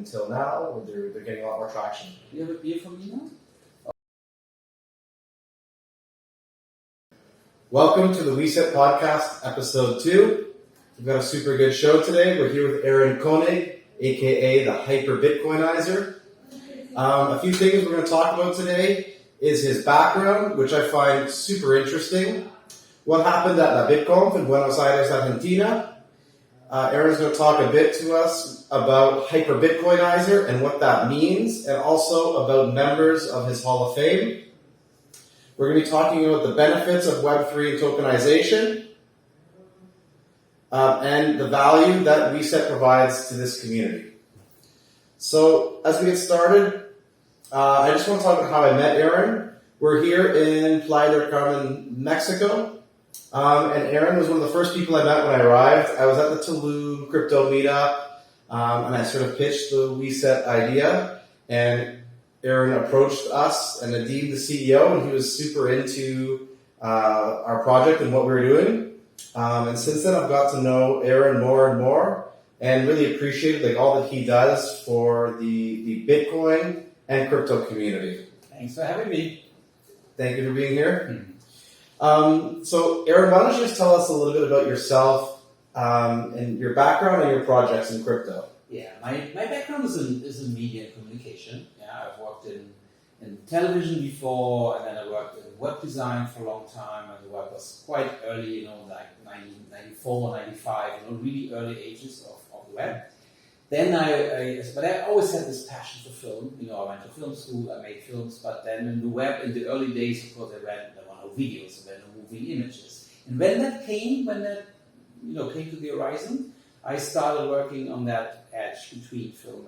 until now, or they're getting a lot more traction? Do you have a beer for me now? Welcome to the Weset podcast, episode 2. We've got a super good show today. We're here with Aaron Koenig, aka the Hyperbitcoinizer. A few things we're going to talk about today is his background, which I find super interesting. What happened at La BitConf in Buenos Aires, Argentina. Aaron's going to talk a bit to us about Hyperbitcoinizer and what that means, and also about members of his Hall of Fame. We're going to be talking about the benefits of Web3 and tokenization, and the value that Weset provides to this community. So, as we get started, I just want to talk about how I met Aaron. We're here in Playa del Carmen, Mexico, and Aaron was one of the first people I met when I arrived. I was at the Tulum crypto meetup, and I sort of pitched the Weset idea, and Aaron approached us and Nadeem, the CEO, and he was super into our project and what we were doing. And since then, I've got to know Aaron more and more, and really appreciated all that he does for the Bitcoin and crypto community. Thanks for having me. Thank you for being here. So, Aaron, why don't you just tell us a little bit about yourself and your background and your projects in crypto? Yeah, my background is in media and communication. Yeah, I've worked in television before, and then I worked in web design for a long time, and the web was quite early, like 1994, 95, really early ages of the web. Then but I always had this passion for film. I went to film school, I made films, but then in the web, in the early days, of course, there were no videos, so there were no moving images. And when that came to the horizon, I started working on that edge between film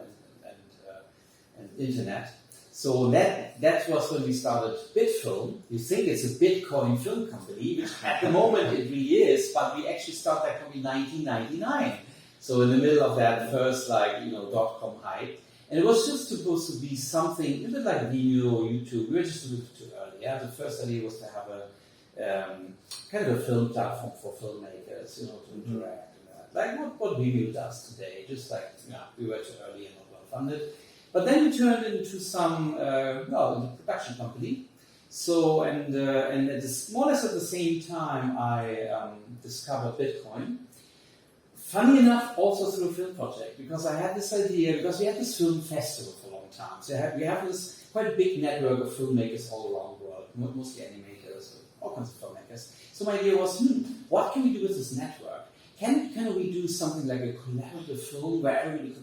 and internet. So that was when we started BitFilm. You think it's a Bitcoin film company, which at the moment it really is, but we actually started that company in 1999. So in the middle of that first .com hype. And it was just supposed to be something, a bit like Vimeo or YouTube. We were just a little too early. Yeah? The first idea was to have a kind of a film platform for filmmakers, to interact. Like what Vimeo does today, just we were too early and not well funded. But then we turned into some production company. So and more or less at the same time, I discovered Bitcoin. Funny enough, also through a film project, because I had this idea, because we had this film festival for a long time. So we have this quite big network of filmmakers all around the world, mostly animators, all kinds of filmmakers. So my idea was, what can we do with this network? Can we do something like a collaborative film where everybody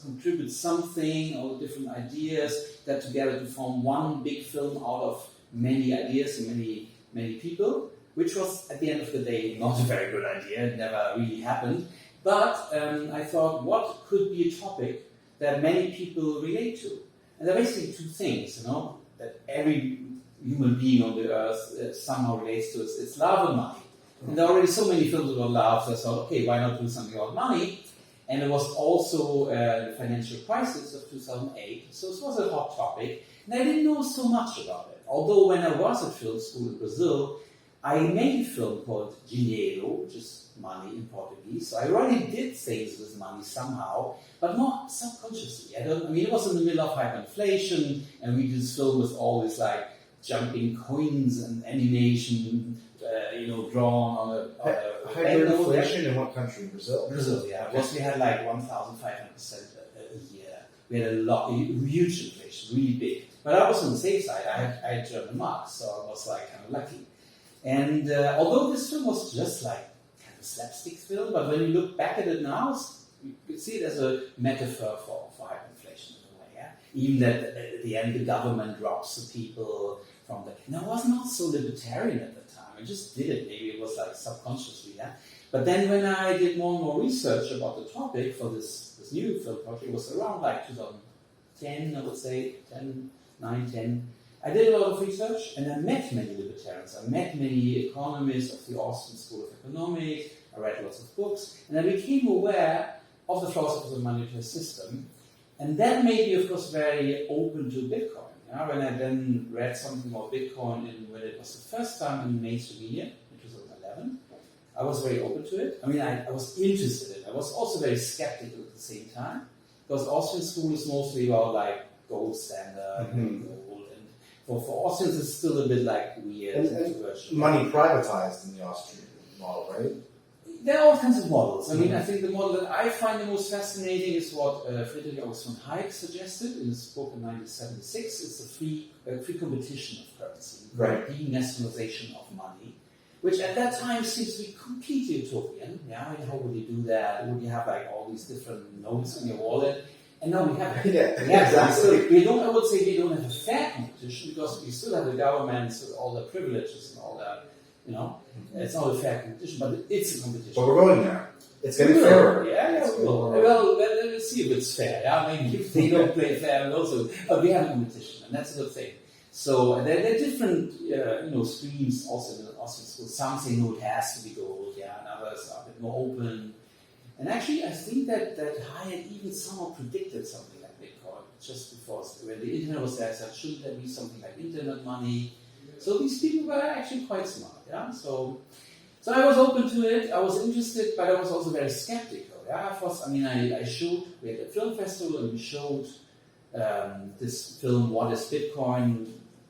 contributes something, all the different ideas that together to form one big film out of many ideas and many people, which was at the end of the day not a very good idea. It never really happened. But I thought, what could be a topic that many people relate to? And there are basically two things, that every human being on the earth somehow relates to. It's love and money. And there are already so many films about love, so I thought, okay, why not do something about money? And it was also the financial crisis of 2008, so it was a hot topic, and I didn't know so much about it. Although when I was at film school in Brazil, I made a film called Dinheiro, which is money in Portuguese. So I already did things with money somehow, but not subconsciously. It was in the middle of hyperinflation, and we did this film with all this jumping coins and animation, drawn on a hyperinflation in what country? Brazil? Brazil, yeah. Okay. We had 1,500% a year. We had a huge inflation, really big. But I was on the safe side. I had German marks, so I was kind of lucky. And although this film was just kind of a slapstick film, but when you look back at it now, you could see it as a metaphor for hyperinflation in a way. Yeah? Even that at the end the government robs the people from the. And I was not so libertarian at the time. I just did it. Maybe it was subconsciously. Yeah. But then when I did more and more research about the topic for this new film project, it was around 2010, I would say, 10. I did a lot of research, and I met many libertarians. I met many economists of the Austrian School of Economics. I read lots of books, and I became aware of the flaws of the monetary system. And that made me, of course, very open to Bitcoin. When I then read something about Bitcoin, when it was the first time in mainstream media, in 2011, I was very open to it. I was interested in it. I was also very skeptical at the same time. because Austrian school is mostly about like gold standard and gold, and for Austrians it's still a bit like weird. And money privatized in the Austrian model, right? There are all kinds of models. I mean, I think the model that I find the most fascinating is what Friedrich August von Hayek suggested in his book in 1976. It's a free competition of currency, right? Denationalization of money, which at that time seems to be completely utopian. Yeah, how would you do that? Would you have like all these different notes in your wallet? And now we have exactly. I would say we don't have a fair competition because we still have the governments with all the privileges and all that. You know, it's not a fair competition, but it's a competition. But we're going there. It's getting fairer. Yeah, well, let's see if it's fair. Yeah, maybe if they don't play fair, also, but we have a competition, and that's a good thing. So there are different, streams also in the Austrian school. Some say no, it has to be gold. Yeah, and others are a bit more open. And actually, I think that Hayek even somehow predicted something like Bitcoin just before when the internet was there. Said, shouldn't there be something like internet money? So these people were actually quite smart, yeah. So I was open to it. I was interested, but I was also very skeptical. Yeah, first, I showed. We had a film festival, and we showed this film, "What is Bitcoin?"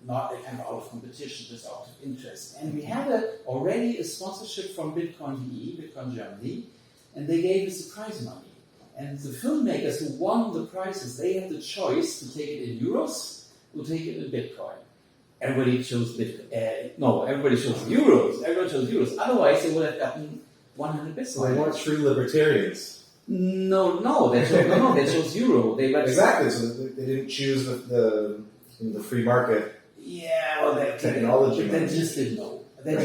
Not a kind of out of competition, just out of interest. And we had already a sponsorship from Bitcoin.de, Bitcoin Germany, and they gave us the prize money. And the filmmakers who won the prizes, they had the choice to take it in euros or take it in Bitcoin. Everybody chose Bitcoin. Everybody chose euros. Everyone chose euros. Otherwise, they would have gotten 100 Bitcoin. So they weren't true libertarians. No, they chose euro. Exactly. So they didn't choose the free market. Yeah, well, technology. They just didn't know. They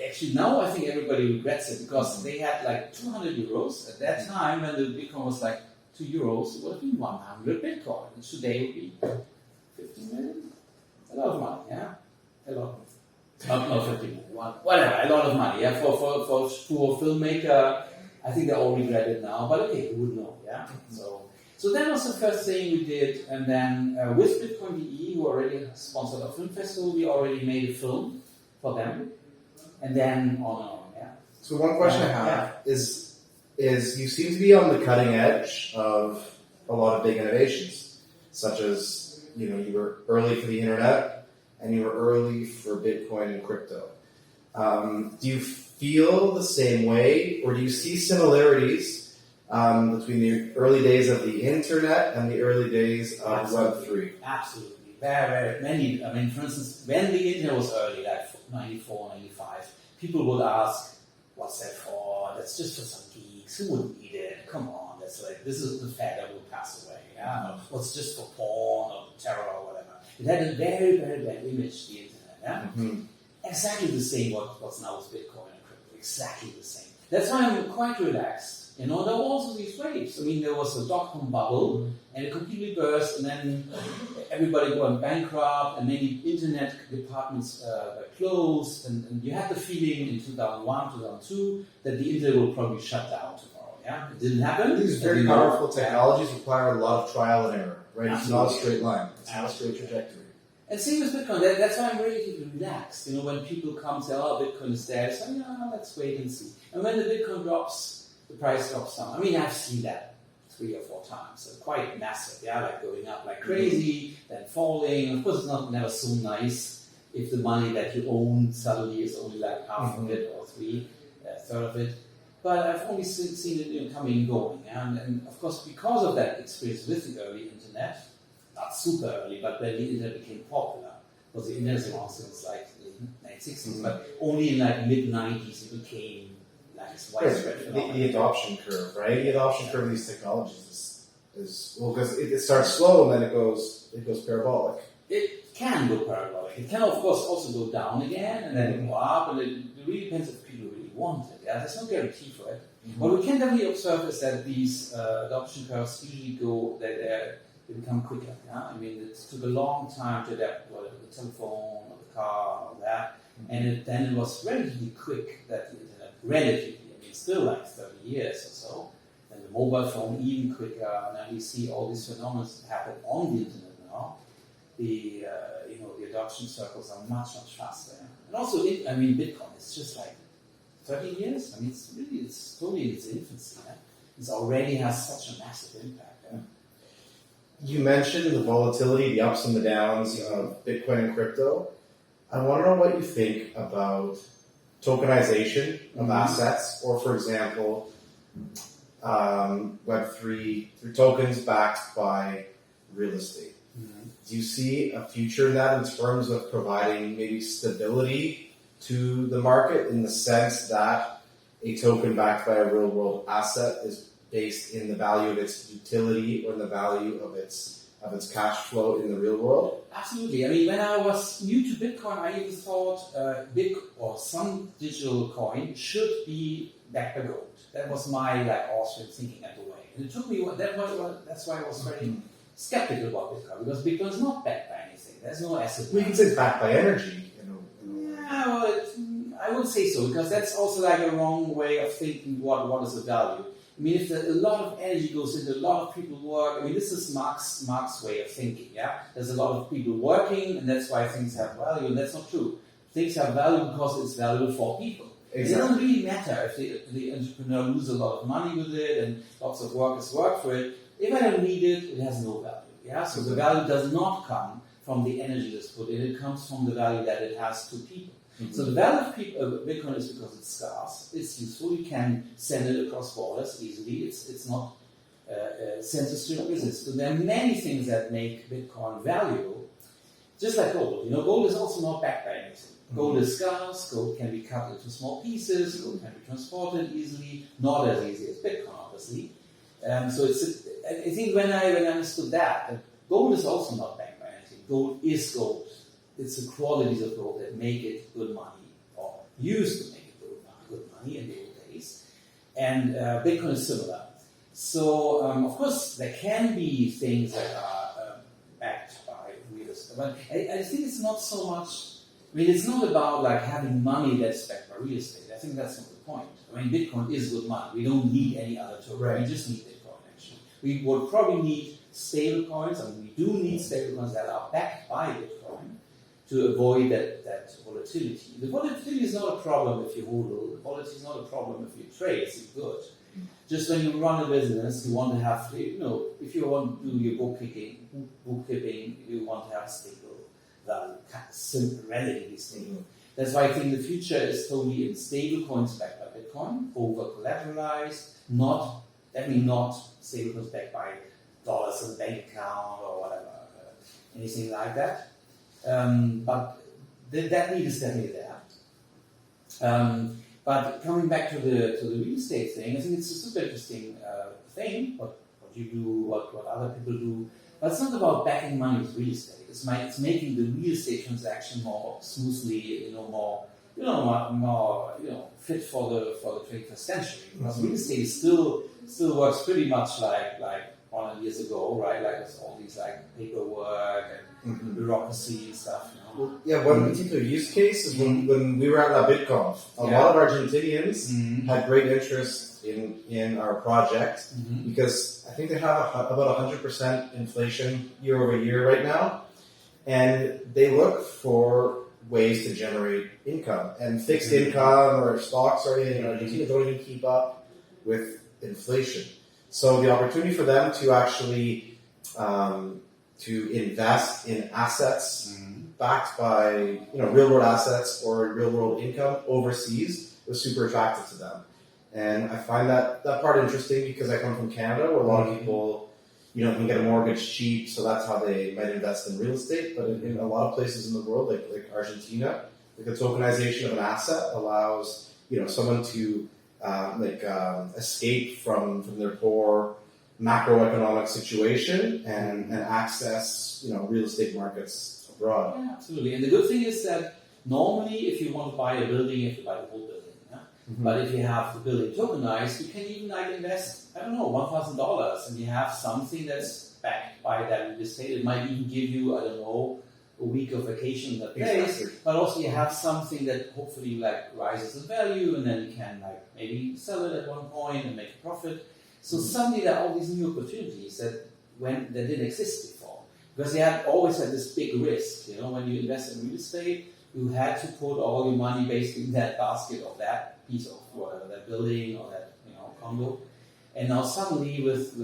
actually, now I think everybody regrets it because they had like 200 euros at that time when the Bitcoin was like 2 euros. It would have been 100 Bitcoin. And today it would be 15 million. A lot of money, yeah? A lot of not 50 million, whatever, a lot of money, yeah? For a filmmaker, I think they all regret it now, but okay, who would know, yeah? So that was the first thing we did, and then with Bitcoin.de, who already sponsored a film festival, we already made a film for them, and then on and on, yeah? So one question I have is you seem to be on the cutting edge of a lot of big innovations, such as you were early for the internet, and you were early for Bitcoin and crypto. Do you feel the same way, or do you see similarities between the early days of the internet and the early days of Web3? Absolutely. Very, very many. I mean, for instance, when the internet was early, like 94, 95, people would ask, what's that for? That's just for some geeks. Who would need it? Come on. This is the fad that will pass away. Yeah? What's just for porn or terror or whatever. It had a very, very bad image, the internet. Yeah? Mm-hmm. Exactly the same what's now with Bitcoin and crypto. Exactly the same. That's why I'm quite relaxed. There were also these waves. I mean, there was a dot-com bubble, and it completely burst, and then everybody went bankrupt, and many internet departments were closed, and you had the feeling in 2001, 2002 that the internet will probably shut down tomorrow. Yeah, it didn't happen. These very powerful technologies require a lot of trial and error, right? Absolutely. It's not a straight line. It's not a straight trajectory. And same with Bitcoin. That's why I'm relatively relaxed. When people come and say, "Oh, Bitcoin is there," I say, "Yeah, let's wait and see." And when the Bitcoin drops, the price drops down. I mean, I've seen that 3 or 4 times. So quite massive, yeah, like going up like crazy, then falling. Of course, it's never so nice if the money that you own suddenly is only like half of it or a third of it. But I've only seen it coming and going. And of course, because of that experience with the early internet, not super early, but when the internet became popular, because the internet is around since like the 1960s, but only in like mid-90s it became like this widespread phenomenon. The adoption curve, right? The adoption curve of these technologies is well, because it starts slow and then it goes parabolic. It can go parabolic. It can, of course, also go down again and then go up, and it really depends if people really want it. Yeah, there's no guarantee for it. Mm-hmm. What we can definitely observe is that these adoption curves usually they become quicker. Yeah? I mean, it took a long time to adapt to the telephone or the car or that, and then it was relatively quick that the internet, still like 30 years or so, and the mobile phone even quicker, and then we see all these phenomena happen on the internet now. The adoption circles are much faster. And also, Bitcoin is just like 30 years. I mean, it's totally in its infancy. Yeah? It already has such a massive impact. Yeah? you mentioned the volatility, the ups and the downs of Bitcoin and crypto. I want to know what you think about tokenization of assets, or for example, Web3 through tokens backed by real estate. Do you see a future in that in terms of providing maybe stability to the market in the sense that a token backed by a real world asset is based in the value of its utility or in the value of its cash flow in the real world? Absolutely. I mean, when I was new to Bitcoin, I even thought some digital coin should be backed by gold. That was my Austrian thinking at the way. And it took me, that's why I was very skeptical about Bitcoin, because Bitcoin is not backed by anything. There's no asset. We can say it's backed by energy. Yeah, well, I would say so, because that's also a wrong way of thinking what is the value. I mean, if a lot of energy goes into a lot of people work, I mean, this is Marx's way of thinking, yeah? There's a lot of people working, and that's why things have value, and that's not true. Things have value because it's valuable for people. Exactly. It doesn't really matter if the entrepreneur loses a lot of money with it, and lots of workers work for it. If I don't need it, it has no value, yeah? So the value does not come from the energy that's put in, it comes from the value that it has to people. So the value of Bitcoin is because it's scarce, it's useful, you can send it across borders easily, it's not censorship resistant. There are many things that make Bitcoin valuable, just like gold. You know, gold is also not backed by anything. Gold is scarce, gold can be cut into small pieces, gold can be transported easily, not as easy as Bitcoin, obviously. So I think when I understood that gold is also not backed by anything. Gold is gold. It's the qualities of gold that make it good money, or used to make it good money in the old days. And Bitcoin is similar. So, of course, there can be things that are backed by real estate. But I think it's not so much, I mean, it's not about having money that's backed by real estate. I think that's not the point. I mean, Bitcoin is good money. We don't need any other token. Right. We just need Bitcoin, actually. We would probably need stable coins, and we do need stable coins that are backed by Bitcoin, to avoid that volatility. The volatility is not a problem if you hodl. The volatility is not a problem if you trade. It's good. Just when you run a business, you want to have, if you want to do your bookkeeping, you want to have a stable value, relatively stable. That's why I think the future is totally in stable coins backed by Bitcoin, over collateralized, definitely not stable coins backed by dollars in the bank account or whatever, anything like that. But that need is definitely there. But coming back to the real estate thing, I think it's a super interesting thing, what you do, what other people do. But it's not about backing money with real estate. It's making the real estate transaction more smoothly, more fit for the 21st century. Because real estate still works pretty much like 100 years ago, right? Like it's all these paperwork and bureaucracy and stuff. Well, yeah, one particular use case is when we were at BitConf, a lot of Argentinians had great interest in our project because I think they have about 100% inflation year over year right now, and they look for ways to generate income. And fixed income or stocks or anything in Argentina don't even keep up with inflation. So the opportunity for them to actually to invest in assets backed by real world assets or real world income overseas was super attractive to them. And I find that part interesting because I come from Canada where a lot of people can get a mortgage cheap, so that's how they might invest in real estate. But in a lot of places in the world, like Argentina, the tokenization of an asset allows someone to escape from their poor macroeconomic situation and access real estate markets abroad. Yeah, absolutely. And the good thing is that normally if you want to buy a building, you have to buy the whole building. Yeah? But if you have the building tokenized, you can even invest, $1,000 and you have something that's backed by that real estate. It might even give you, a week of vacation in that place, but also you have something that hopefully rises in value, and then you can maybe sell it at one point and make a profit. So suddenly there are all these new opportunities that didn't exist before, because they always had this big risk. When you invest in real estate, you had to put all your money basically in that basket of that piece of whatever, that building or that condo. And now suddenly with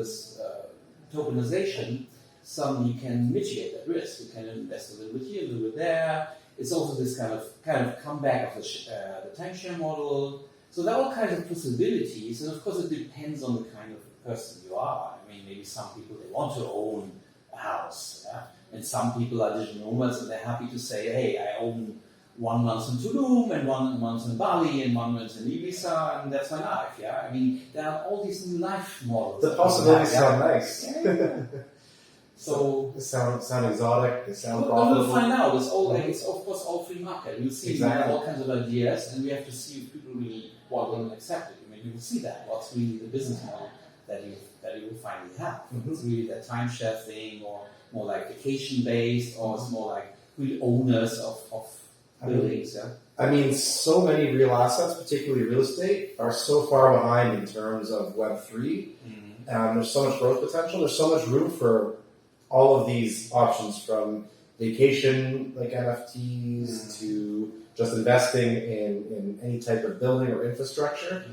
tokenization, suddenly you can mitigate that risk. You can invest a little bit here, a little bit there. It's also this kind of comeback of the timeshare model. So there are all kinds of possibilities, and of course it depends on the kind of person you are. I mean, maybe some people, they want to own a house, yeah? And some people are digital nomads and they're happy to say, hey, I own 1 month in Tulum and 1 month in Bali and 1 month in Ibiza, and that's my life. Yeah, I mean, there are all these new life models. The possibilities sound nice. Yeah. So they sound exotic. They sound we'll profitable. find out. It's all it's of course all free market. We'll see all kinds of ideas, and we have to see if people really want to accept it. I mean, you will see that. What's really the business model that you will finally have? It's really that timeshare thing, or more like vacation based, or it's more like really owners of buildings. Yeah. I mean, so many real assets, particularly real estate, are so far behind in terms of Web3. There's so much growth potential. There's so much room for all of these options, from vacation like NFTs to just investing in any type of building or infrastructure.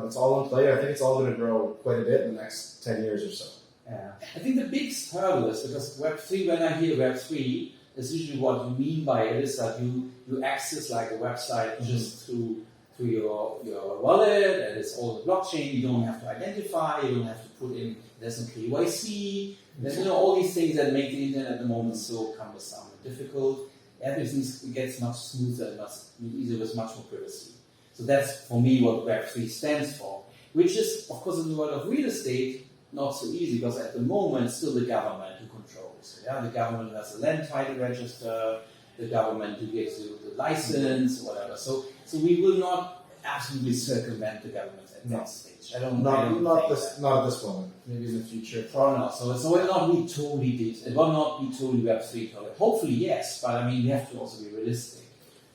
It's all in play. I think it's all going to grow quite a bit in the next 10 years or so. Yeah. I think the biggest hurdle is because Web3, when I hear Web3, is usually what you mean by it is that you access like a website just through your wallet, and it's all the blockchain. You don't have to identify, you don't have to put in, there's some KYC, there's all these things that make the internet at the moment so cumbersome and difficult. Everything gets much smoother and much easier with much more privacy. So that's for me what Web3 stands for, which is, of course, in the world of real estate, not so easy, because at the moment it's still the government who controls. Yeah? The government has the land title register, the government who gives you the license, whatever. So we will not absolutely circumvent the government at that stage. Not at this moment. Maybe in the future. Probably not. So it will not be totally it will not be totally Web3. Hopefully, yes, but I mean, we have to also be realistic.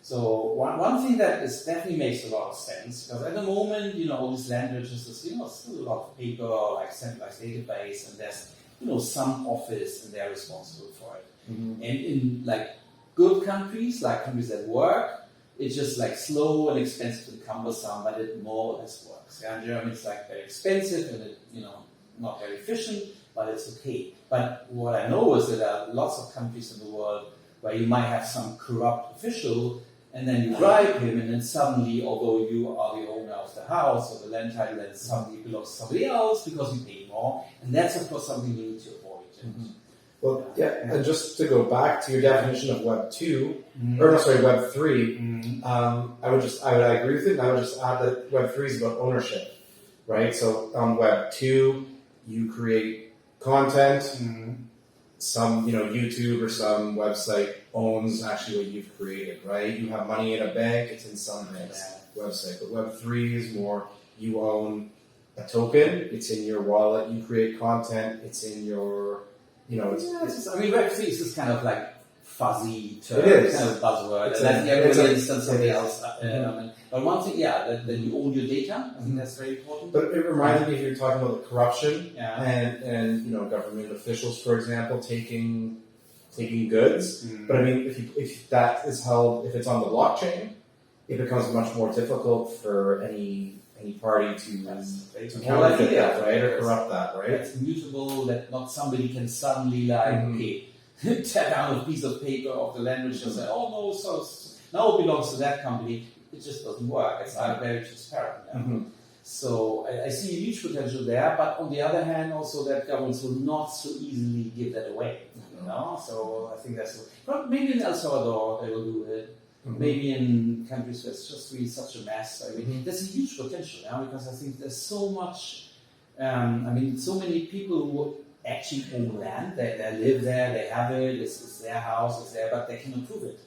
So one thing that definitely makes a lot of sense, because at the moment, all these land registers, still a lot of paper, like centralized database, and there's, some office and they're responsible for it. And in like good countries, like countries that work, it's just like slow and expensive and cumbersome, but it more or less works. Yeah, in Germany, it's like very expensive and it, not very efficient, but it's okay. But what I know is that there are lots of countries in the world where you might have some corrupt official, and then you bribe him, and then suddenly, although you are the owner of the house or the land title, then suddenly belongs to somebody else because you pay more, and that's of course something you need to avoid. Well, yeah, and just to go back to your definition of Web 2, Web 3, I would agree with it, and I would just add that Web 3 is about ownership, right? So on Web 2, you create content, some, YouTube or some website owns actually what you've created, right? You have money in a bank, it's in some bank's website, but Web 3 is more, you own a token, it's in your wallet, you create content, it's in your... Web 3 is just kind of like fuzzy term. It is. It's kind of a buzzword. Everybody understands something else. But one thing, that you own your data. I think that's very important. But it reminded me, if you're talking about the corruption and government officials, for example, taking goods. But I mean, if that is held, if it's on the blockchain, it becomes much more difficult for any party to counterfeit that, right, or corrupt that, right? It's mutable, that not somebody can suddenly tear down a piece of paper of the language and say, oh no, so now it belongs to that company. It just doesn't work. It's not very transparent. Yeah? So I see a huge potential there, but on the other hand, also that governments will not so easily give that away. So I think that's maybe in El Salvador they will do it. Maybe in countries where it's just really such a mess. I mean, there's a huge potential now, because I think there's so much. So many people who actually own land. They live there. They have it. It's their house. It's there, but they cannot prove it.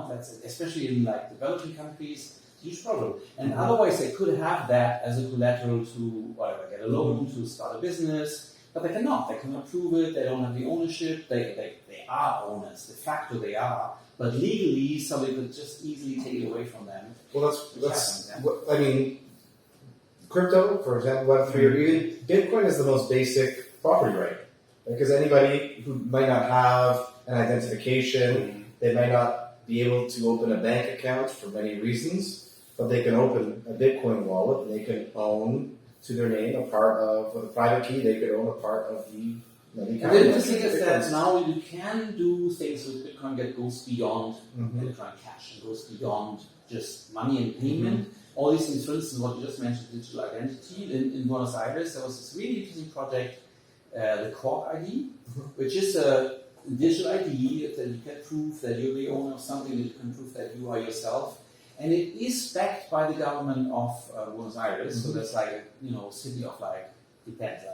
That's especially in like developing countries. Huge problem. And otherwise, they could have that as a collateral to get a loan to start a business, but they cannot. They cannot prove it. They don't have the ownership. They are owners. De facto, they are. But legally, somebody could just easily take it away from them. Well, crypto, for example, Web3 or even Bitcoin is the most basic property right. Because anybody who might not have an identification, they might not be able to open a bank account for many reasons, but they can open a Bitcoin wallet and they can own to their name a part of, with a private key, they could own a part of the And the interesting is that now you can do things with Bitcoin that goes beyond Bitcoin Cash and goes beyond just money and payment. All these things, for instance, what you just mentioned, digital identity in Buenos Aires, there was this really interesting project, the Cork ID, which is a digital ID that you can prove that you're the owner of something, that you can prove that you are yourself. And it is backed by the government of Buenos Aires, so there's like a city of depends,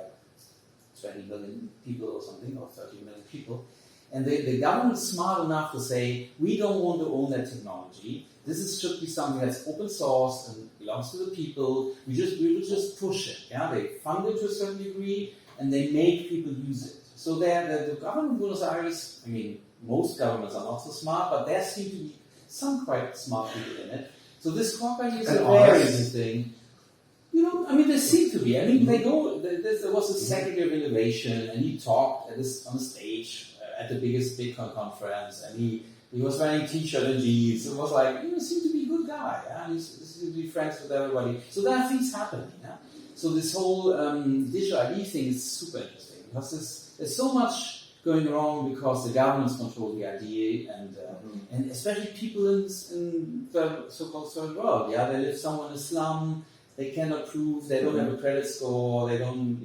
20 million people or something, or 30 million people. And the government's smart enough to say, we don't want to own that technology. Should be something that's open source and belongs to the people. We will just push it. Yeah, they fund it to a certain degree, and they make people use it. So the government of Buenos Aires, most governments are not so smart, but there seem to be some quite smart people in it. So this Cork ID is a very interesting. There seem to be. There was a Secretary of Innovation, and he talked on the stage at the biggest Bitcoin conference, and he was wearing t-shirt and jeans. It was like, seemed to be a good guy. Yeah? He seemed to be friends with everybody. So there are things happening. Yeah? So this whole digital ID thing is super interesting because there's so much going wrong because the governments control the idea and especially people in the so-called third world. Yeah, they live somewhere in a slum. They cannot prove, they don't have a credit score, they don't,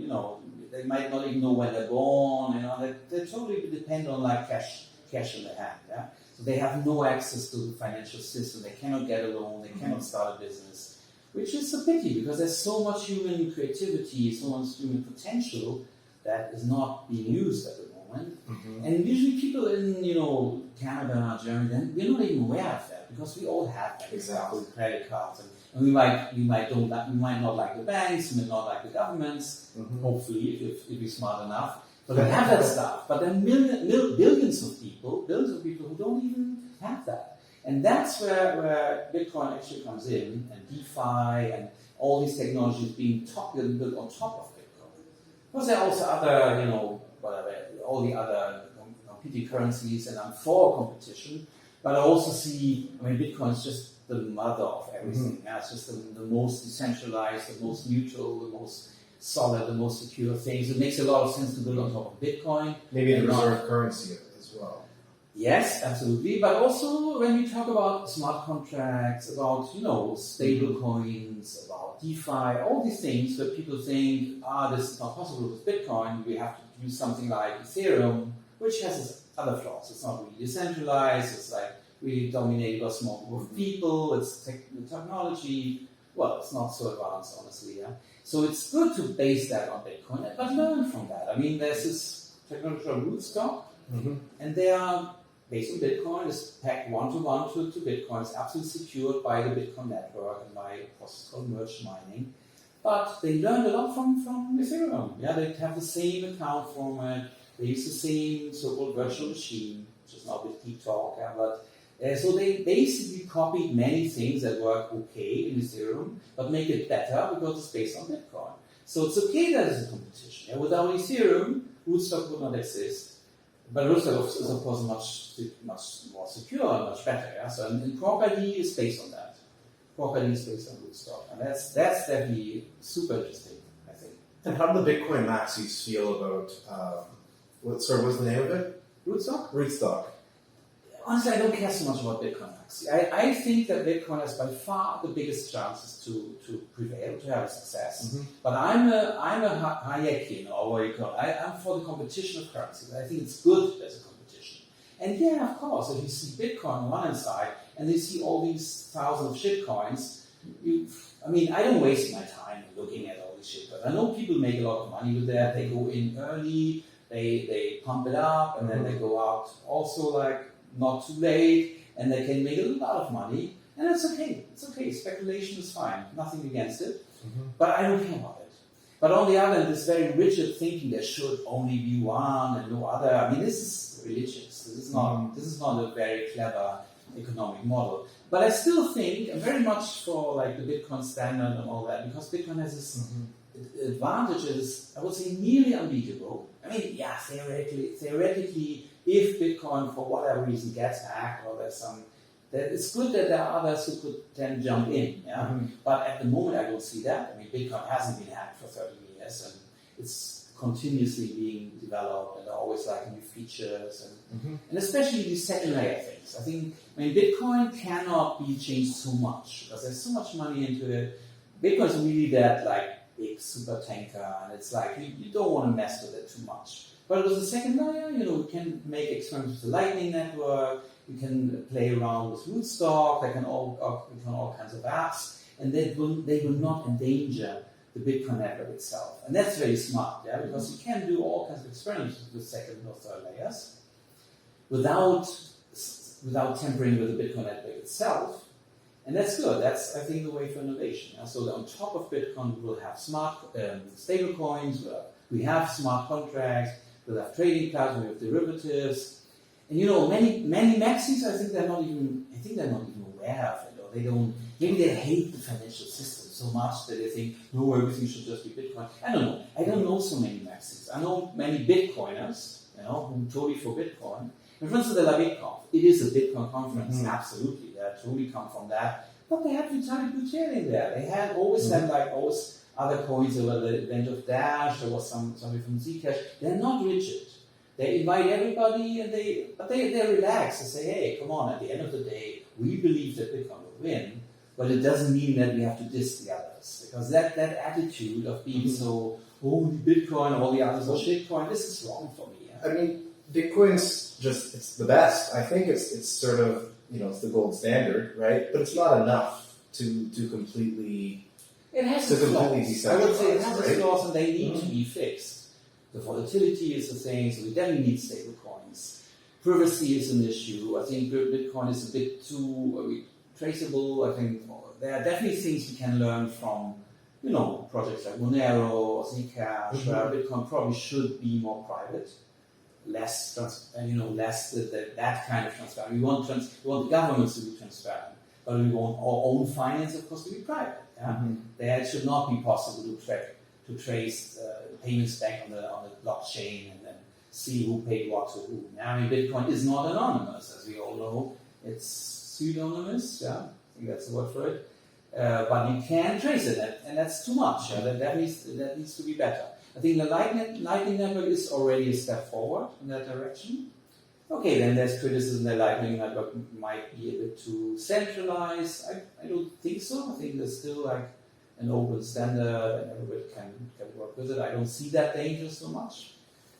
they might not even know when they're born, they totally depend on cash in their hand, yeah? So they have no access to the financial system, they cannot get a loan, they cannot start a business, which is a pity because there's so much human creativity, so much human potential that is not being used at the moment. And usually people in, Canada, Germany, we're not even aware of that because we all have credit cards. And we might not like the banks, we might not like the governments, hopefully, if we're smart enough. But we have that stuff. But then billions of people who don't even have that. And that's where Bitcoin actually comes in, and DeFi, and all these technologies being built on top of Bitcoin. Because there are also other, all the other competing currencies, and I'm for competition. But I also see, Bitcoin is just the mother of everything. Yeah, it's just the most decentralized, the most neutral, the most solid, the most secure things. It makes a lot of sense to build on top of Bitcoin. Maybe a reserve currency as well. Yes, absolutely. But also when we talk about smart contracts, about stable coins, about DeFi, all these things where people think, this is not possible with Bitcoin, we have to use something like Ethereum, which has its other flaws. It's not really decentralized, it's really dominated by a small group of people, it's technology, it's not so advanced, honestly. Yeah? So it's good to base that on Bitcoin, but learn from that. There's this technology called Rootstock, and they are based on Bitcoin, it's packed one-to-one to Bitcoin, it's absolutely secured by the Bitcoin network and by a process called merge mining. But they learned a lot from Ethereum. Yeah, they have the same account format, they use the same so-called virtual machine, which is not with deep talk, so they basically copied many things that work okay in Ethereum, but make it better because it's based on Bitcoin. So it's okay that it's a competition. Yeah? Without Ethereum, Rootstock would not exist. But Rootstock is, of course, much more secure and much better. Yeah? So and Cork ID is based on that. Cork ID is based on Rootstock. And that's definitely super interesting, I think. And how do the Bitcoin maxis feel about, what's the name of it? Rootstock? Rootstock. Honestly, I don't care so much about Bitcoin maxi. I think that Bitcoin has by far the biggest chances to prevail, to have a success. But I'm a Hayekian, or what you call it. I'm for the competition of currencies. I think it's good as a competition. And yeah, of course, if you see Bitcoin on one hand side, and you see all these thousands of shitcoins, I don't waste my time looking at all these shitcoins. I know people make a lot of money with that. They go in early, they pump it up, and then they go out also not too late, and they can make a lot of money, and that's okay. It's okay. Speculation is fine. Nothing against it. But I don't care about it. But on the other hand, this very rigid thinking there should only be one and no other. This is religious. This is not a very clever economic model. But I still think very much for the Bitcoin standard and all that, because Bitcoin has this advantages, I would say, nearly unbeatable. Theoretically, if Bitcoin, for whatever reason, gets hacked, or it's good that there are others who could then jump in. Yeah? But at the moment, I don't see that. Bitcoin hasn't been hacked for 30 years, and it's continuously being developed, and there are always like new features, and especially these second layer things. I mean, Bitcoin cannot be changed so much because there's so much money into it. Bitcoin is really that like big super tanker, and it's like you don't want to mess with it too much. But with the second layer, we can make experiments with the Lightning Network. We can play around with Rootstock. They can all kinds of apps, and they will not endanger the Bitcoin network itself. And that's very smart, because you can do all kinds of experiments with second or third layers without tampering with the Bitcoin network itself. And that's good. That's, I think, the way for innovation. So that on top of Bitcoin, we will have smart stable coins. We have smart contracts. We'll have trading platforms. We have derivatives. And many maxis, I think they're not even aware of it, or they don't. Maybe they hate the financial system so much that they think, no, everything should just be Bitcoin. I don't know. I don't know so many maxis. I know many Bitcoiners, who are totally for Bitcoin. And for instance, the LaBitConf, it is a Bitcoin conference, absolutely. They totally come from that. But they have Vitalik Buterin there. They had always other coins. There were the event of Dash. There was somebody from Zcash. They're not rigid. They invite everybody, but they're relaxed. They say, hey, come on, at the end of the day, we believe that Bitcoin will win, but it doesn't mean that we have to diss the others. Because that attitude of being so, only Bitcoin, all the others are shitcoin, this is wrong for me. I mean, Bitcoin's it's the best. I think it's sort of, it's the gold standard, right? But it's not enough to completely decentralize. I would say it has its flaws, and they need to be fixed. The volatility is the thing, so we definitely need stable coins. Privacy is an issue. I think Bitcoin is a bit too traceable. I think there are definitely things we can learn from, projects like Monero or Zcash, where Bitcoin probably should be more private, less that kind of transparent. We want the governments to be transparent, but we want our own finance, of course, to be private. There should not be possible to trace payments back on the blockchain and then see who paid what to who. I mean, Bitcoin is not anonymous, as we all know. It's pseudonymous. I think that's the word for it. But you can trace it, and that's too much. That needs to be better. I think the Lightning Network is already a step forward in that direction. Okay, then there's criticism that Lightning Network might be a bit too centralized. I don't think so. I think there's still like an open standard and everybody can work with it. I don't see that danger so much.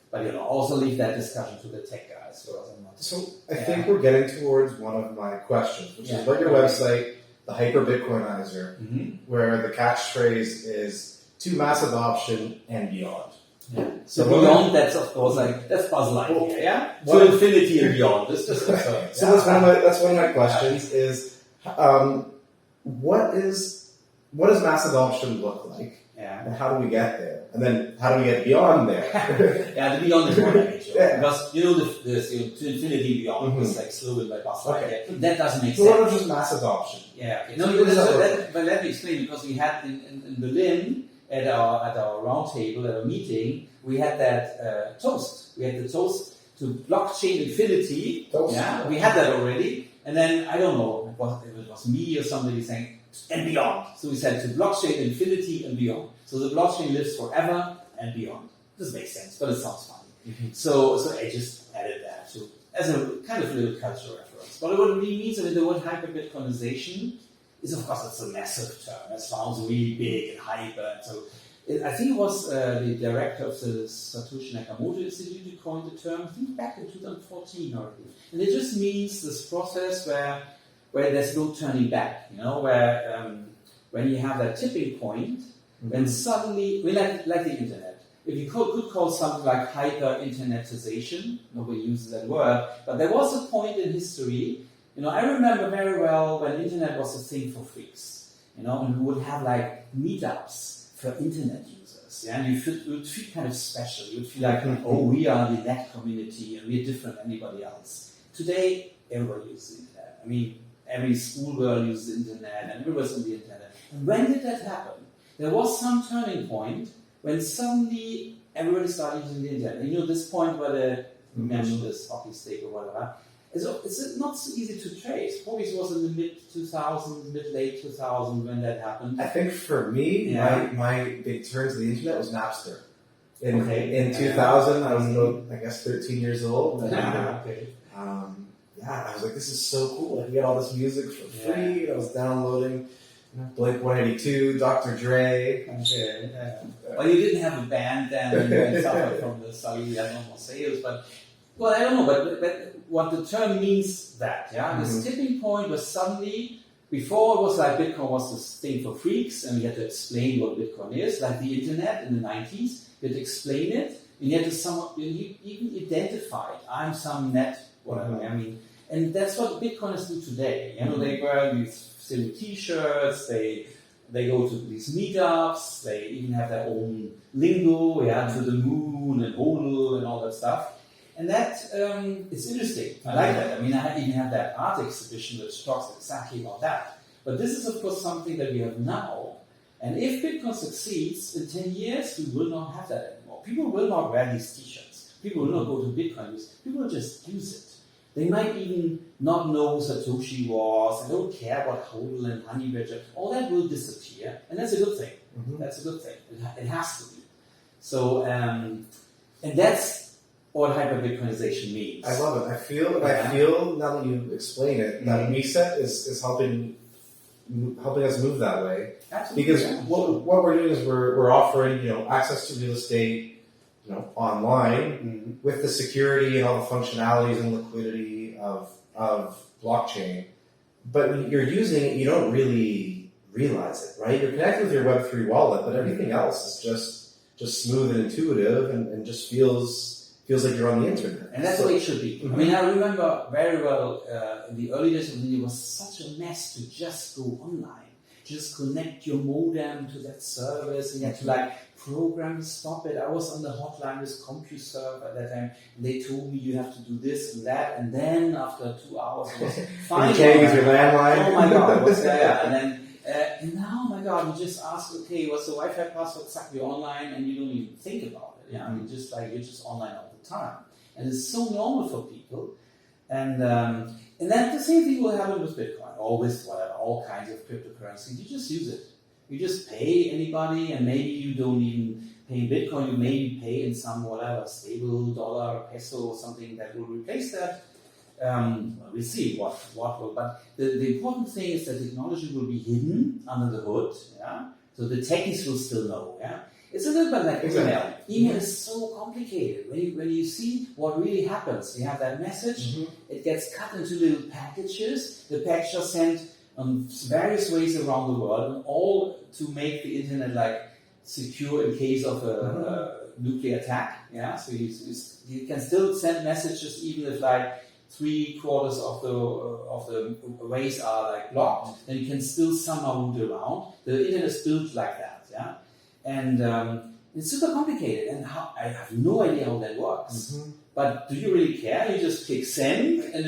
But also leave that discussion to the tech guys. So I think we're getting towards one of my questions, which is about your website, the Hyperbitcoinizer, where the catchphrase is to mass adoption and beyond. Yeah. So beyond, that's of course that's puzzle idea, to infinity and beyond. That's one of my questions is what does mass adoption look like? And how do we get there? And then how do we get beyond there? The beyond is more like because to infinity beyond was like slogan by bus. That doesn't make sense. So what is just mass adoption? But let me explain, because we had in Berlin at our round table, at our meeting, we had that toast. We had the toast to blockchain infinity. We had that already. And then I don't know if it was me or somebody saying and beyond. So we said to blockchain infinity and beyond. So the blockchain lives forever and beyond. This makes sense, but it sounds funny. So I just added that as a kind of little cultural reference. But what it really means, the word hyperbitcoinization is, of course, it's a massive term. It sounds really big and hyper. So I think it was the director of the Satoshi Nakamoto Institute who coined the term, I think back in 2014 already. And it just means this process where there's no turning back, where when you have that tipping point, then suddenly, like the internet, if you could call something like hyper-internetization, nobody uses that word, but there was a point in history, I remember very well when internet was a thing for freaks, and we would have like meetups for internet users, and you would feel kind of special. You would feel like, we are the net community and we're different than anybody else. Today, everybody uses the internet. I mean, every schoolgirl uses the internet and everybody's on the internet. And when did that happen? There was some turning point when suddenly everybody started using the internet. And this point where you mentioned this hockey stick or whatever, it's not so easy to trace. Probably it was in the late 2000 when that happened. I think for me, my big turn to the internet was Napster. In 2000, I was about, I guess, 13 years old. And, Okay. I was like, this is so cool. I can get all this music for free. And I was downloading Blink 182, Dr. Dre. Okay. Well, you didn't have a band then, and suffered from the solid normal sales, but well, I don't know, but what the term means that, this tipping point was suddenly, before it was like Bitcoin was this thing for freaks, and we had to explain what Bitcoin is, like the internet in the 90s, you had to explain it, and you had to even identify it. I'm some net, whatever, and that's what Bitcoiners do today. They wear these silly t-shirts, they go to these meetups, they even have their own lingo, to the moon and hodl and all that stuff. And that, it's interesting. I like that. I even have that art exhibition which talks exactly about that. But this is, of course, something that we have now. And if Bitcoin succeeds, in 10 years, we will not have that anymore. People will not wear these t-shirts. People will not go to Bitcoin. People will just use it. They might even not know who Satoshi was. They don't care about hodl and honey badger. All that will disappear. And that's a good thing. That's a good thing. It has to be. So, and that's what hyper-Bitcoinization means. I love it. I feel now that you explain it, that Weset is helping us move that way. Absolutely. Because what we're doing is we're offering access to real estate online with the security and all the functionalities and liquidity of blockchain. But when you're using it, you don't really realize it, right? You're connected with your Web3 wallet, but everything else is just smooth and intuitive and just feels like you're on the internet. And that's the way it should be. I remember very well in the early days when it was such a mess to just go online. Just connect your modem to that service, and you had to program to stop it. I was on the hotline with CompuServe at that time, and they told me you have to do this and that, and then after 2 hours it was fine. You can't use your landline. Oh my God, what's that? And then and now, oh my God, you just ask, okay, what's the Wi-Fi password? Suck you online, and you don't even think about it. You're just online all the time, and it's so normal for people, and then the same thing will happen with Bitcoin or with whatever, all kinds of cryptocurrencies. You just use it. You just pay anybody, and maybe you don't even pay in Bitcoin. You maybe pay in some whatever stable dollar or peso or something that will replace that. We'll see what will. But the important thing is that technology will be hidden under the hood. So the techies will still know. It's a little bit like email. Email is so complicated. When you see what really happens, you have that message, it gets cut into little packages. The packages are sent various ways around the world, and all to make the internet secure in case of a nuclear attack. So you can still send messages even if 3/4 of the ways are blocked. Then you can still somehow route around. The internet is built like that. And it's super complicated, and I have no idea how that works. But do you really care? You just click send, and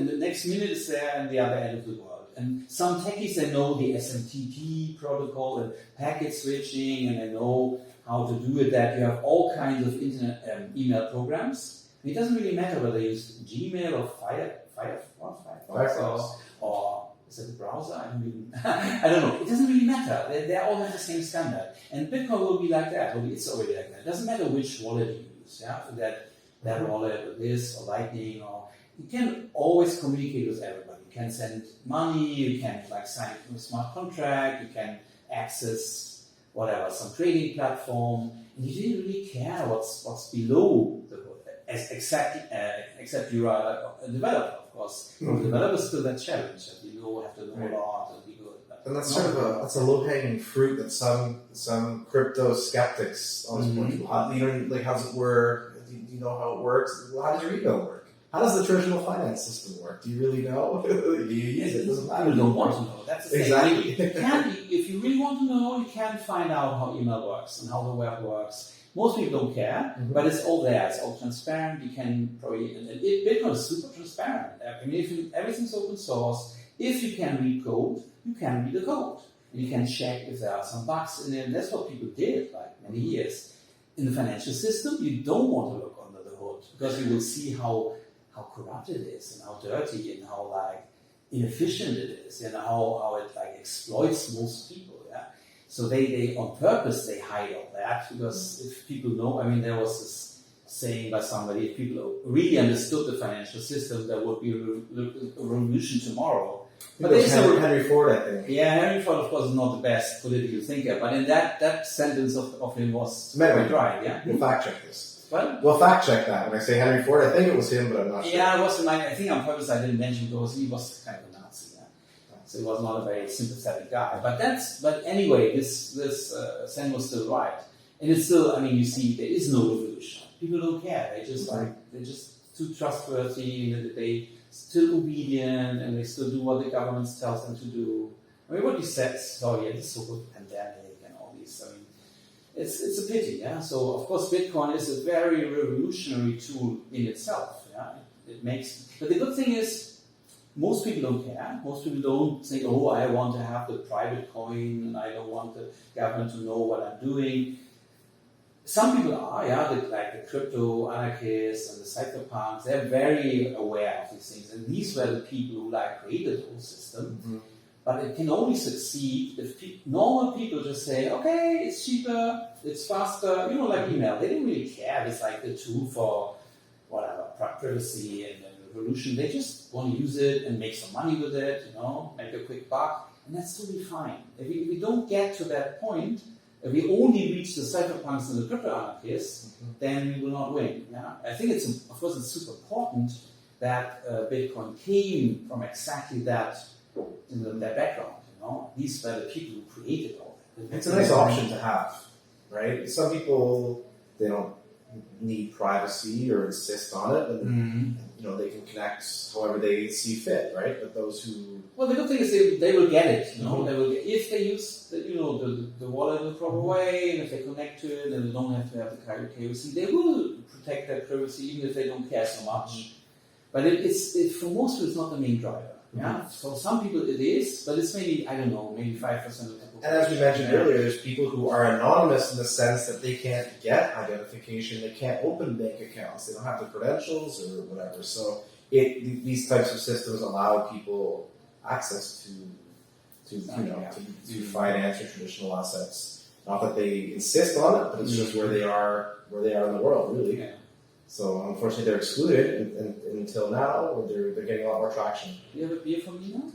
the next minute is there at the other end of the world. And some techies, they know the SMTP protocol and packet switching, and they know how to do it. That you have all kinds of internet email programs. It doesn't really matter whether you use Gmail or Firefox or is it a browser? I don't know. It doesn't really matter. They all have the same standard. And Bitcoin will be like that. It's already like that. It doesn't matter which wallet you use. So that wallet or this or Lightning, or you can always communicate with everybody. You can send money. You can sign a smart contract. You can access whatever, some trading platform. And you didn't really care what's below the hood, except you are a developer. Of course, the developers still that challenge that you have to know a lot and be good. And that's that's a low hanging fruit that some crypto skeptics always point to. How's it work? Do you know how it works? Well, how does your email work? How does the traditional finance system work? Do you really know? Do you use it? It doesn't matter. You don't want to know. That's the exactly. thing. If you really want to know, you can find out how email works and how the web works. Most people don't care, but it's all there. It's all transparent. You can probably Bitcoin is super transparent. Everything's open source. If you can read code, you can read the code. You can check if there are some bugs in it. And that's what people did many years. In the financial system, you don't want to look under the hood because you will see how corrupt it is and how dirty and how inefficient it is and how it exploits most people. So they on purpose, they hide all that, because if people know, I mean, there was this saying by somebody, if people really understood the financial system, there would be a revolution tomorrow. But they Henry Ford, I think. Yeah, Henry Ford, of course, is not the best political thinker, but in that sentence of him was quite right, yeah? We'll fact check this. What? We'll fact check that. When I say Henry Ford, I think it was him, but I'm not sure. Yeah, it was. I think on purpose I didn't mention because he was kind of a Nazi. Yeah? So he was not a very sympathetic guy. But anyway, this Sen was still right, and it's still. I mean, you see, there is no revolution. People don't care. They're just too trustworthy, and they still obedient, and they still do what the government tells them to do. I mean, what you said. Oh yeah, this is so good pandemic and all these. I mean. It's a pity, yeah. So of course, Bitcoin is a very revolutionary tool in itself. Yeah, it makes. But the good thing is, most people don't care. Most people don't say, "Oh, I want to have the private coin, and I don't want the government to know what I'm doing." Some people are, yeah, like the crypto anarchists and the cypherpunks. They're very aware of these things, and these were the people who created the whole system. Mm-hmm. But it can only succeed if normal people just say, okay, it's cheaper, it's faster, like email. They didn't really care. It's like the tool for whatever, privacy and revolution. They just want to use it and make some money with it, make a quick buck. And that's totally fine. If we don't get to that point, if we only reach the cypherpunks and the crypto anarchists, then we will not win. Yeah? I think of course, it's super important that Bitcoin came from exactly that in their background, These were the people who created all that. It's a nice option to have, right? Some people, they don't need privacy or insist on it, and they can connect however they see fit, right? But those who... Well, the good thing is they will get it, They will get, if they use the wallet in the proper way, and if they connect to it, and they don't have to have the KYC, they will protect their privacy even if they don't care so much. But for most people, it's not the main driver. Yeah, for some people it is, but it's maybe 5% of people. And as we mentioned earlier, there's people who are anonymous in the sense that they can't get identification, they can't open bank accounts, they don't have the credentials or whatever. So these types of systems allow people access to finance or traditional assets. Not that they insist on it, but it's just where they are in the world, really. Yeah. So unfortunately, they're excluded until now, or they're getting a lot more traction. Do you have a beer for me now?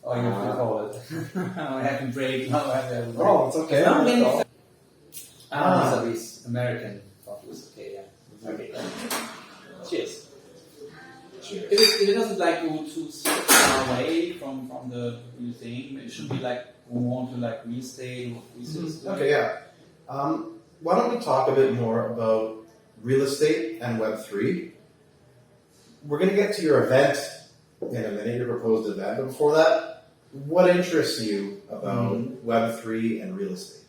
Oh, you have to call it. I haven't break. No, I have a break. Oh, it's okay. These are these American coffees. Okay, yeah. Okay. Cheers. Cheers. If it doesn't go too far away from the new thing, it should be go on to real estate or research. Okay, yeah. Why don't we talk a bit more about real estate and Web3. We're going to get to your event in a minute, your proposed event. But before that, what interests you about Web3 and real estate?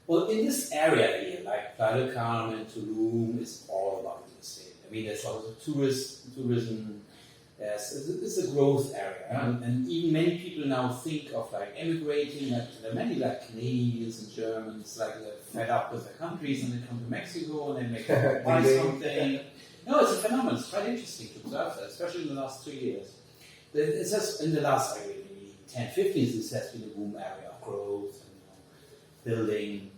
Well, in this area here, like Playa del Carmen, Tulum, it's all about real estate. I mean, there's lots of tourism. It's a growth area, and even many people now think of emigrating. There are many Canadians and Germans they're fed up with their countries and they come to Mexico and they buy something. No, it's a phenomenon. It's quite interesting to observe that, especially in the last 3 years. It's just in the last maybe 10, 15 years, this has been a boom area of growth and building.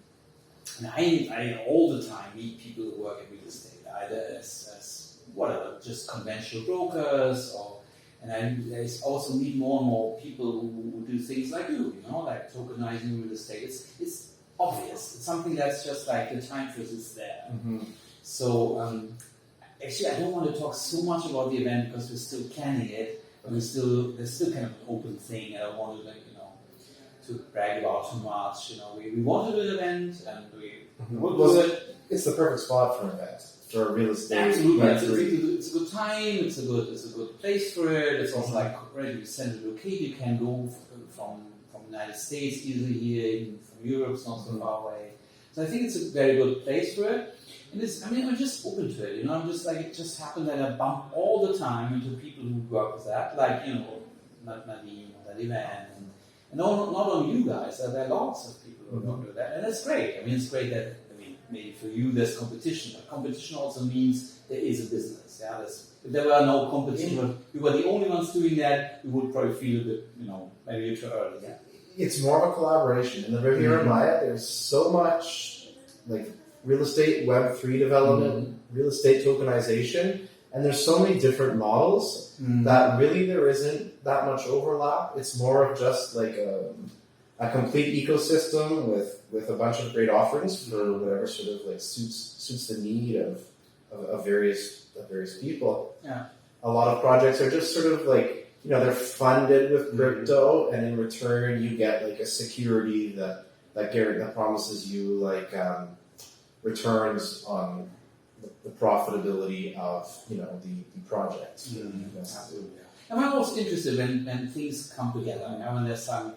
And I all the time meet people who work in real estate, either as whatever, just conventional brokers, and I also meet more and more people who do things like you, like tokenizing real estate. It's obvious. It's something that's just the time for is there. So actually, I don't want to talk so much about the event because we're still planning it, but there's still kind of an open thing. I don't want to brag about too much. We want to do an event, and we will do it. It's the perfect spot for an event. For real estate. Absolutely. It's a good time, it's a good place for it. It's also relatively centrally located. You can go from the United States easily here, even from Europe, it's not so far away. So I think it's a very good place for it. And I'm just open to it, I'm just it just happened that I bump all the time into people who work with that, Nadine or that event. And not only you guys, there are lots of people who work with that. And it's great. It's great that maybe for you there's competition, but competition also means there is a business. Yeah, if there were no competition, we were the only ones doing that, we would probably feel a bit, maybe too early. Yeah? it's more of a collaboration. In the Riviera Maya, there's so much like real estate Web3 development, real estate tokenization, and there's so many different models that really there isn't that much overlap. It's more of just like a complete ecosystem with a bunch of great offerings for whatever sort of like suits the need of various people. Yeah. A lot of projects are just sort of like, they're funded with crypto, and in return you get like a security that promises you like returns on the profitability of the project. Absolutely. And I'm also interested when things come together. When there's some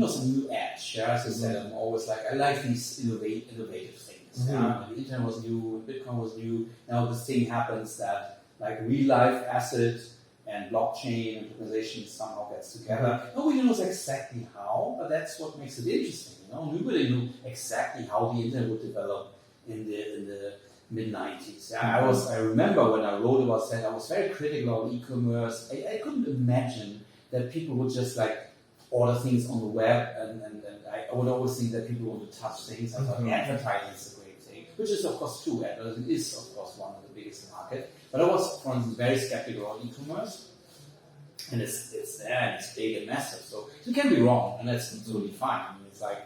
some new edge. As I said, I'm always like, I like these innovative things. When the internet was new, Bitcoin was new. Now this thing happens that like real life asset and blockchain and tokenization somehow gets together. Nobody knows exactly how, but that's what makes it interesting. Nobody knew exactly how the internet would develop in the mid-90s. I remember when I wrote about that, I was very critical of e-commerce. I couldn't imagine that people would just like order things on the web, and I would always think that people want to touch things. I thought advertising is a great thing, which is of course true. Advertising is of course one of the biggest market. But I was, for instance, very skeptical of e-commerce, and it's there and it's big and massive. So it can be wrong, and that's totally fine. It's like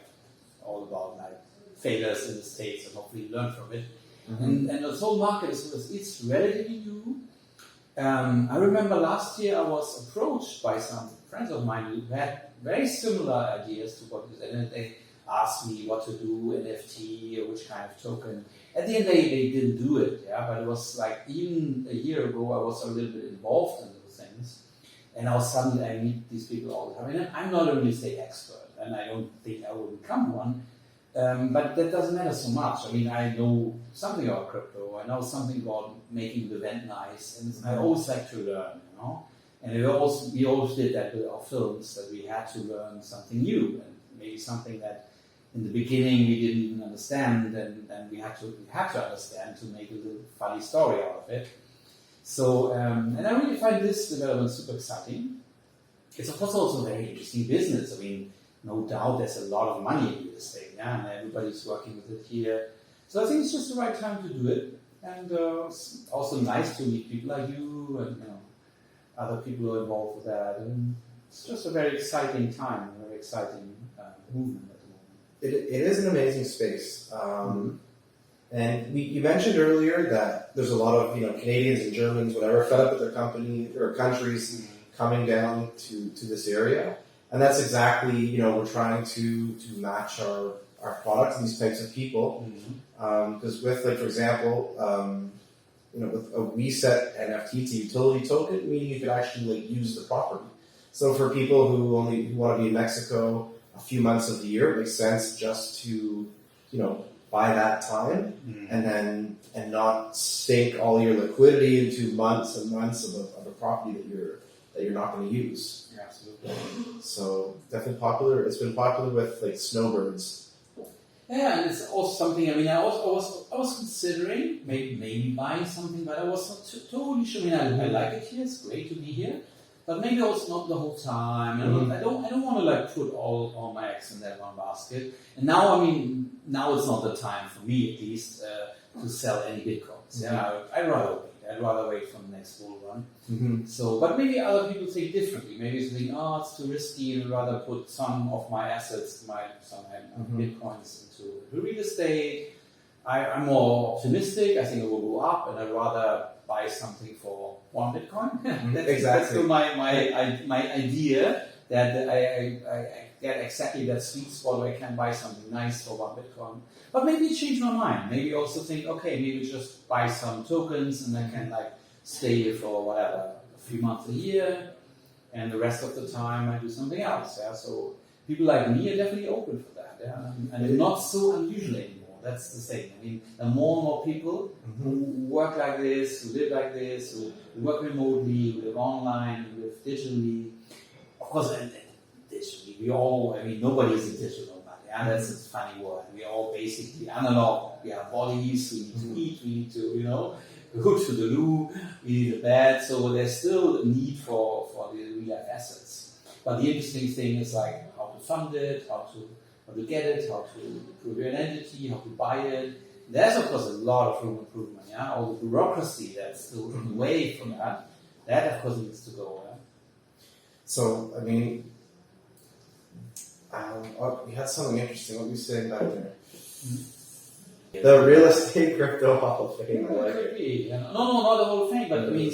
all about like failures in the States, and hopefully learn from it. And the whole market it's relatively new. I remember last year I was approached by some friends of mine who had very similar ideas to what you said, and they asked me what to do, NFT or which kind of token. At the end, they didn't do it, but it was like even a year ago I was a little bit involved in those things, and now suddenly I meet these people all the time. And I'm not a real estate expert, and I don't think I will become one. But that doesn't matter so much. I know something about crypto. I know something about making the event nice, and I always like to learn, And we always did that with our films, that we had to learn something new, and maybe something that in the beginning we didn't even understand, and we had to understand to make a little funny story out of it. So, and I really find this development super exciting. It's of course also a very interesting business. No doubt there's a lot of money in real estate, and everybody's working with it here. So I think it's just the right time to do it, and it's also nice to meet people like you and other people who are involved with that. And it's just a very exciting time, a very exciting movement at the moment. It is an amazing space. And you mentioned earlier that there's a lot of Canadians and Germans, whatever, fed up with their company or countries coming down to this area. And that's exactly, we're trying to match our products to these types of people. Because with, like, for example, with a Weset NFT to utility token, meaning you could actually use the property. So for people who want to be in Mexico a few months of the year, it makes sense just to, buy that time and not sink all your liquidity into months and months of a property that you're not going to use. Yeah, absolutely. So definitely popular. It's been popular with like snowbirds. Yeah, and it's also something. I was considering maybe buying something, but I was not totally sure. I like it here. It's great to be here, but maybe also not the whole time. I don't want to put all my eggs in that one basket. And now, now it's not the time for me, at least, to sell any bitcoins. I'd rather wait. I'd rather wait for the next bull run. So, but maybe other people think differently. Maybe they think, it's too risky. I'd rather put some of my assets, some bitcoins into real estate. I'm more optimistic. I think it will go up, and I'd rather buy something for one Bitcoin. That's still my idea, that I get exactly that sweet spot where I can buy something nice for one Bitcoin. But maybe change my mind. Maybe also think, maybe just buy some tokens and I can stay here for whatever, a few months a year, and the rest of the time I do something else. So people like me are definitely open for that. And it's not so unusual anymore. That's the thing. There are more and more people who work like this, who live like this, who work remotely, who live online, who live digitally. Of course, and digitally, we all, nobody is a digital nomad. That's a funny word. We are all basically analog. We have bodies, we need to eat, we need to, go to the loo, we need a bed. So there's still a need for the real life assets. But the interesting thing is how to to fund it, how to get it, how to prove your identity, how to buy it. There's of course a lot of room improvement. Yeah, all the bureaucracy that's still in the way from that. That of course needs to go. Yeah? So I mean, you had something interesting. What were you saying back there? The real estate crypto hall of fame. I like it. No, not the Hall of Fame, but I mean,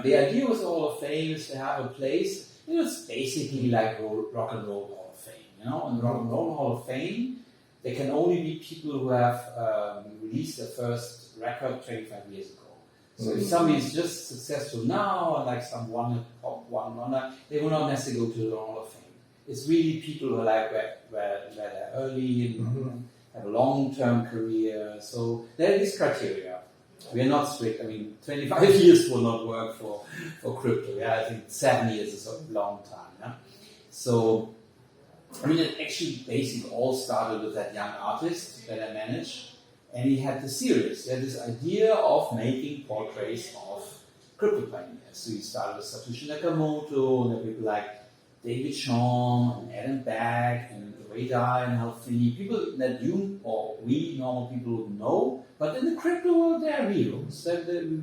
the idea with the Hall of Fame is to have a place. It's basically like Rock and Roll Hall of Fame. And Rock and Roll Hall of Fame, there can only be people who have released their first record 25 years ago. So if somebody is just successful now, and like some one runner, they will not necessarily go to the Hall of Fame. It's really people who are like where they're early and have a long-term career. So there are these criteria. We are not strict. I mean, 25 years will not work for crypto. Yeah, I think 7 years is a long time. Yeah? So, I mean, it actually basically all started with that young artist that I managed, and he had this idea of making portraits of crypto pioneers. So he started with Satoshi Nakamoto, and there were people like David Shaw and Adam Back and Ray Dye and Hal Finney, people that you or we normal people would know, but in the crypto world they are heroes.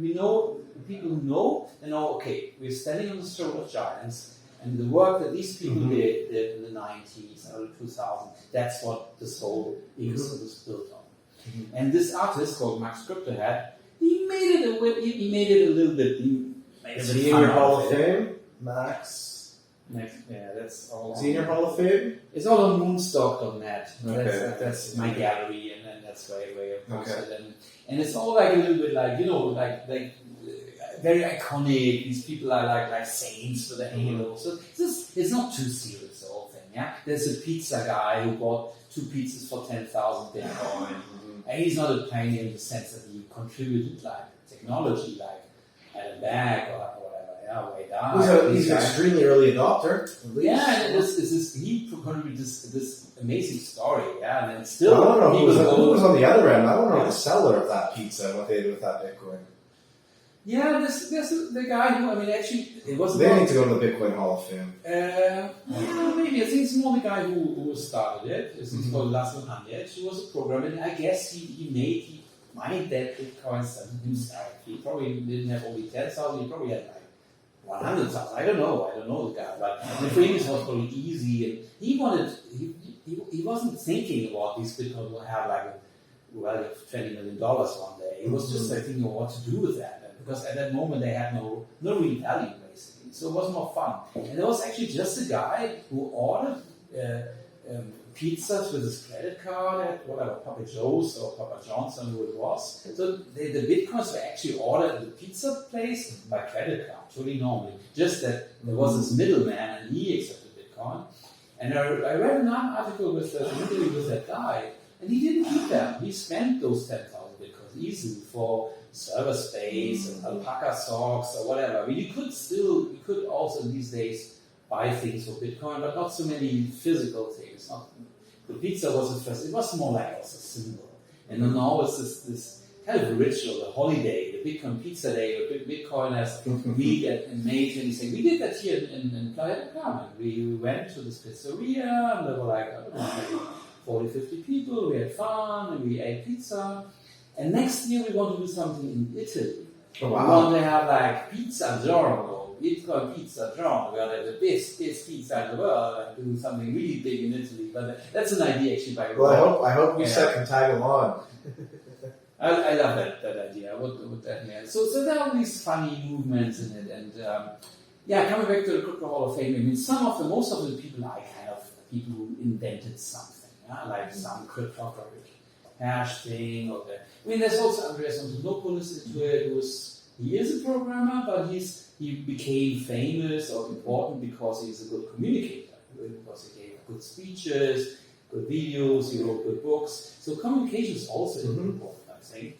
We know people who know, they know, okay, we're standing on the shoulder of giants, and the work that these people did in the 90s and early 2000s, that's what this whole ecosystem was built on. And this artist called Max Cryptohead, he made it a little bit. Is he in your Hall of Fame, Max? That's all. Is he in your Hall of Fame? It's all on moonstock.net. Okay. That's my gallery, and then that's where I post it. And it's all like a little bit like, like very iconic. These people are like saints with a halo. So it's not too serious, the whole thing. Yeah. There's a pizza guy who bought 2 pizzas for 10,000 Bitcoin, and he's not a pioneer in the sense that he contributed like technology, like Adam Back or whatever. Yeah, way down. He's an extremely early adopter. Yeah, and he contributed this amazing story. Yeah, and then still I don't know who was on the other end. I don't know the seller of that pizza and what they did with that Bitcoin. Yeah, there's the guy who, I mean, actually, it wasn't. They need to go to the Bitcoin Hall of Fame. Maybe. I think it's more the guy who started it. It's called Laszlo Hanjic. He was a programmer, and I guess he mined that Bitcoins himself. He probably didn't have only 10,000. He probably had like 100,000. I don't know the guy, but the framing was probably easy, and he wasn't thinking about these Bitcoin will have like a value of $20 million one day. He was just thinking of what to do with that, because at that moment they had no real value basically. So it was more fun, and there was actually just a guy who ordered pizzas with his credit card at whatever, Papa Joe's or Papa John's, who it was. So the Bitcoins were actually ordered at the pizza place by credit card, totally normally. Just that there was this middleman and he accepted Bitcoin. And I read an article with an interview with that guy, and he didn't keep them. He spent those 10,000 Bitcoins easily for server space and alpaca socks or whatever. I mean, you could also these days buy things for Bitcoin, but not so many physical things. The pizza was the first. It was more like also a symbol. And then now it's this kind of ritual, the holiday, the Bitcoin Pizza Day, where Bitcoiners meet in May 26. We did that here in Playa del Carmen. We went to this pizzeria, and there were like, I don't know, maybe 40, 50 people. We had fun, and we ate pizza. And next year we want to do something in Italy. Oh, wow. We want to have like pizza giorno, Bitcoin pizza giorno. We want to have the best pizza in the world and do something really big in Italy. But that's an idea actually by Well, I hope Weset can tag along. I love that idea. What that means. So there are these funny movements in it, and coming back to the Crypto Hall of Fame. I mean, most of the people are kind of people who invented something, like some cryptographic hash thing, or there's also Andreas Antonopoulos into it. He is a programmer, but he became famous or important because he's a good communicator, because he gave good speeches, good videos, he wrote good books. So communication is also important, I think.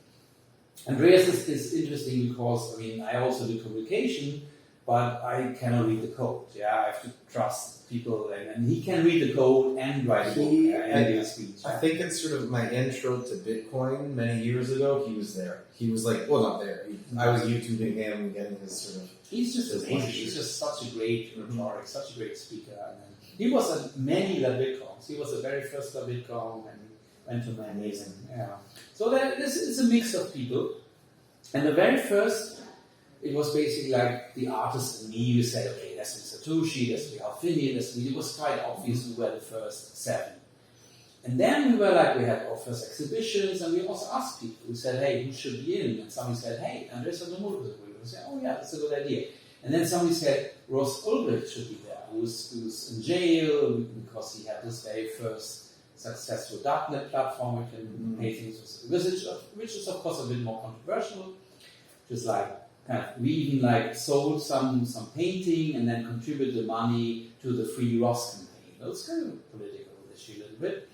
Andreas is interesting because, I also do communication, but I cannot read the code. I have to trust people, and he can read the code and write a book and give a speech. I think it's sort of my intro to Bitcoin many years ago. He was there. He was like, well, not there. I was YouTubing him, getting his sort of... He's just amazing. He's just such a great rhetoric, such a great speaker. He was at many Bitcoins. He was the very first Bitcoin and went to many. Amazing. Yeah. So this is a mix of people. And the very first, it was basically like the artist and me. We said, okay, there's Satoshi, there's Alfini, it was quite obvious we were the first 7. And then we were like, we had our first exhibitions, and we also asked people. We said, hey, who should be in? And somebody said, hey, Andres Anamur. We said, oh yeah, that's a good idea. And then somebody said, Ross Ulbricht should be there, who's in jail because he had this very first successful darknet platform where you can pay things with, which is of course a bit more controversial. Just like kind of we even like sold some painting and then contributed money to the Free Ross campaign. That's kind of political issue a little bit.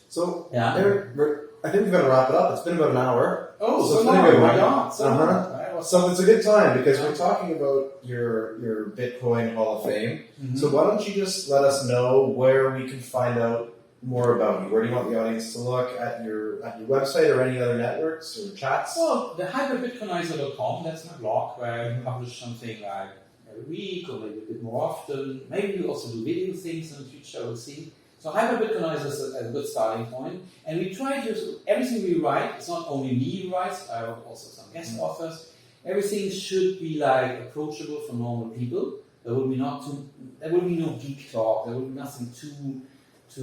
So, yeah. Eric, I think we're going to wrap it up. It's been about an hour. Oh, so it's been a good one. So it's a good time because we're talking about your Bitcoin Hall of Fame. Mm-hmm. So why don't you just let us know where we can find out more about you? Where do you want the audience to look at your website or any other networks or chats? Well, the hyperbitcoinizer.com, that's my blog where I publish something like every week or maybe a bit more often. Maybe we also do video things in the future, we'll see. So Hyperbitcoinizer is a good starting point. And we try to, everything we write, it's not only me who writes, I have also some guest authors. Everything should be like approachable for normal people. There will be no geek talk, there will be nothing too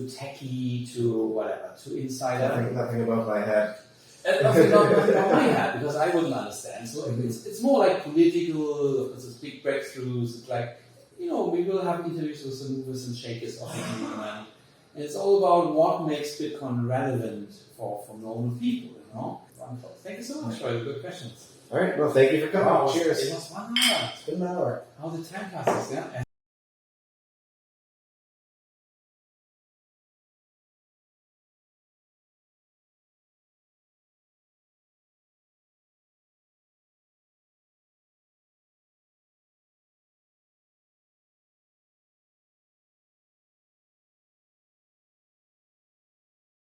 techy, too whatever, too insider. Nothing above my head. Nothing about my head, because I wouldn't understand. So it's more like political, it's big breakthroughs, it's like, we will have interviews with some movers and shakers of the movement. And it's all about what makes Bitcoin relevant for normal people, Wonderful. Thank you so much for your good questions. All right, well, thank you for coming. Cheers. It was 1 hour. It's been an hour. How the time passes, yeah?